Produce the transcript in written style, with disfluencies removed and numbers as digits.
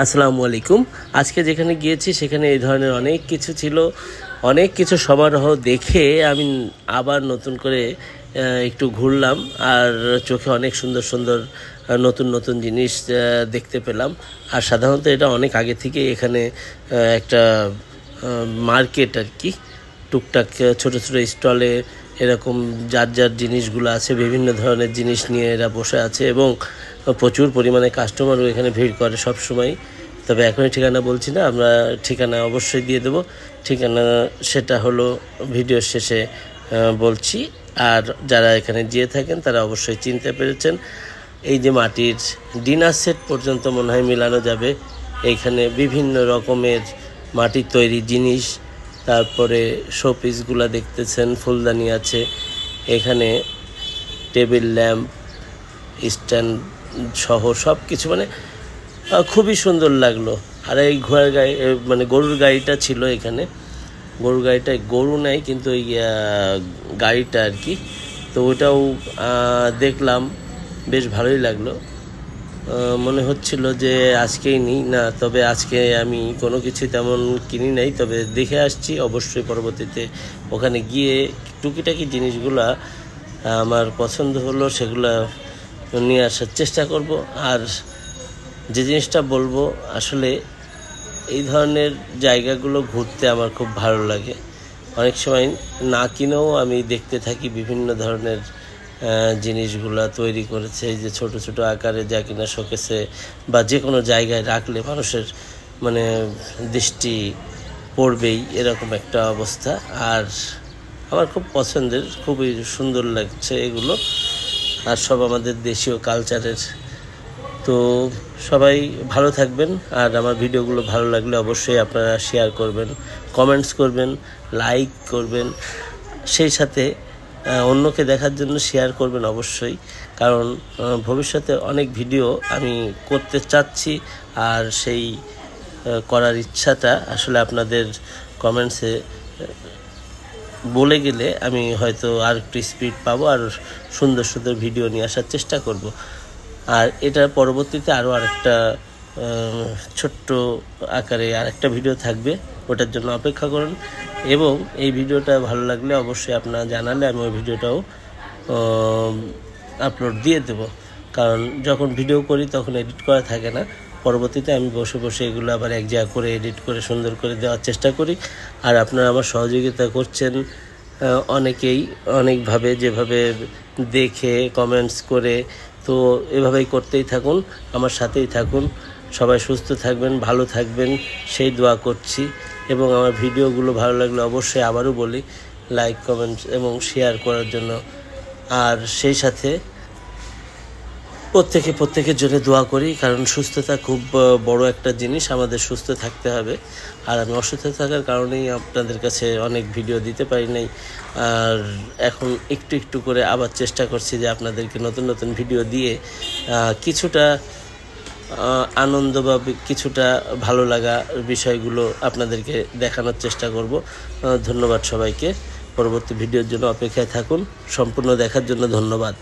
আসসালামু আলাইকুম। আজকে যেখানে গিয়েছি সেখানে এই ধরনের অনেক কিছু ছিল, অনেক কিছু সমারোহ দেখে আমি আবার নতুন করে একটু ঘুরলাম। আর চোখে অনেক সুন্দর সুন্দর নতুন নতুন জিনিস দেখতে পেলাম। আর সাধারণত এটা অনেক আগে থেকে এখানে একটা মার্কেট আর কি, টুকটাক ছোট ছোট স্টলে এরকম যার যার জিনিসগুলো আছে, বিভিন্ন ধরনের জিনিস নিয়ে এরা বসে আছে এবং প্রচুর পরিমাণে কাস্টমারও এখানে ভিড় করে সব সময়। তবে এখনই ঠিকানা বলছি না, আমরা ঠিকানা অবশ্যই দিয়ে দেবো। ঠিকানা সেটা হলো ভিডিওর শেষে বলছি। আর যারা এখানে যেয়ে থাকেন তারা অবশ্যই চিনতে পেরেছেন। এই যে মাটির ডিনার সেট পর্যন্ত মনে হয় মেলানো যাবে এইখানে, বিভিন্ন রকমের মাটির তৈরি জিনিস। তারপরে শোপিসগুলো দেখতেছেন, ফুলদানি আছে এখানে, টেবিল ল্যাম্প, স্ট্যান্ড সহ সব কিছু, মানে খুবই সুন্দর লাগলো। আর এই ঘোড়ার গাড়ি, মানে গরুর গাড়িটা ছিল এখানে। গরুর গাড়িটায় গরু নেই কিন্তু এই গাড়িটা আর কি, তো ওটাও দেখলাম, বেশ ভালোই লাগলো। মনে হচ্ছিল যে আজকেই নিই না, তবে আজকে আমি কোনো কিছু তেমন কিনি নাই, তবে দেখে আসছি। অবশ্যই পরবর্তীতে ওখানে গিয়ে টুকিটাকি জিনিসগুলা আমার পছন্দ হলো সেগুলা নিয়ে আসার চেষ্টা করব। আর যে জিনিসটা বলবো, আসলে এই ধরনের জায়গাগুলো ঘুরতে আমার খুব ভালো লাগে। অনেক সময় না কিনেও আমি দেখতে থাকি বিভিন্ন ধরনের জিনিসগুলা তৈরি করেছে, এই যে ছোট ছোট আকারে, যা কিনা শোকেসে বা যে কোনো জায়গায় রাখলে মানুষের মানে দৃষ্টি পড়বেই, এরকম একটা অবস্থা। আর আমার খুব পছন্দের, খুবই সুন্দর লাগছে এগুলো, আর সব আমাদের দেশীয় কালচারের। তো সবাই ভালো থাকবেন। আর আমার ভিডিওগুলো ভালো লাগলে অবশ্যই আপনারা শেয়ার করবেন, কমেন্টস করবেন, লাইক করবেন, সেই সাথে অন্যকে দেখার জন্য শেয়ার করবেন অবশ্যই। কারণ ভবিষ্যতে অনেক ভিডিও আমি করতে চাচ্ছি, আর সেই করার ইচ্ছাটা আসলে আপনাদের কমেন্টসে বলে গেলে আমি হয়তো আর একটু স্পিড পাবো, আর সুন্দর সুন্দর ভিডিও নিয়ে আসার চেষ্টা করব। আর এটার পরবর্তীতে আরও আরেকটা ছোট্ট আকারে আরেকটা ভিডিও থাকবে, ওটার জন্য অপেক্ষা করুন। এবং এই ভিডিওটা ভালো লাগলে অবশ্যই আপনারা জানালে আমি ওই ভিডিওটাও আপলোড দিয়ে দেব। কারণ যখন ভিডিও করি তখন এডিট করা থাকে না, পরবর্তীতে আমি বসে বসে এগুলো আবার এক জায়গা করে এডিট করে সুন্দর করে দেওয়ার চেষ্টা করি। আর আপনারা আমার সহযোগিতা করছেন অনেকেই অনেকভাবে, যেভাবে দেখে কমেন্টস করে, তো এভাবেই করতেই থাকুন, আমার সাথেই থাকুন। সবাই সুস্থ থাকবেন, ভালো থাকবেন, সেই দোয়া করছি। এবং আমার ভিডিওগুলো ভালো লাগলে অবশ্যই আবারও বলি লাইক, কমেন্ট এবং শেয়ার করার জন্য। আর সেই সাথে প্রত্যেকের জন্য দোয়া করি, কারণ সুস্থতা খুব বড় একটা জিনিস, আমাদের সুস্থ থাকতে হবে। আর আমি অসুস্থ থাকার কারণেই আপনাদের কাছে অনেক ভিডিও দিতে পারি নাই। আর এখন একটু একটু করে আবার চেষ্টা করছি যে আপনাদেরকে নতুন নতুন ভিডিও দিয়ে কিছুটা আনন্দ বা কিছুটা ভালো লাগা বিষয়গুলো আপনাদেরকে দেখানোর চেষ্টা করব। ধন্যবাদ সবাইকে। পরবর্তী ভিডিওর জন্য অপেক্ষায় থাকুন। সম্পূর্ণ দেখার জন্য ধন্যবাদ।